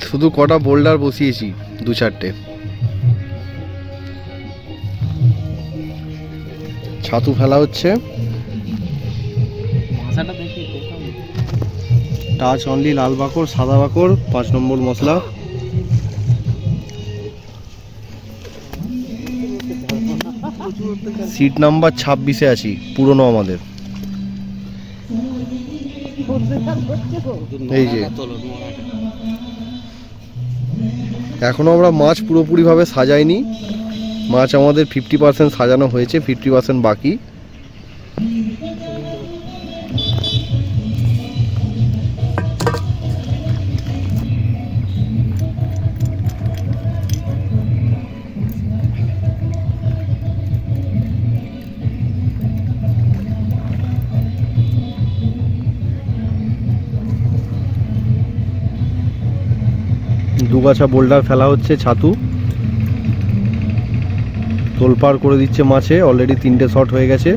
শুধু কটা বোল্ডার বসিয়েছি, 2-4টে। ছাতু ফেলা হচ্ছে। টাচ অনলি লাল বাকর, সাদা বাকর, 5 নম্বর মশলা। সিট নাম্বার 26-এ আছি, পুরনো আমাদের। এই যে এখনো আমরা মাছ পুরোপুরিভাবে সাজাইনি। মাছ আমাদের 50% সাজানো হয়েছে, 50% বাকি। দুগাছা বোল্ডার ফেলা হচ্ছে, ছাতু তোলপাড় করে দিচ্ছে মাছে। অলরেডি 3টে শট হয়ে গেছে।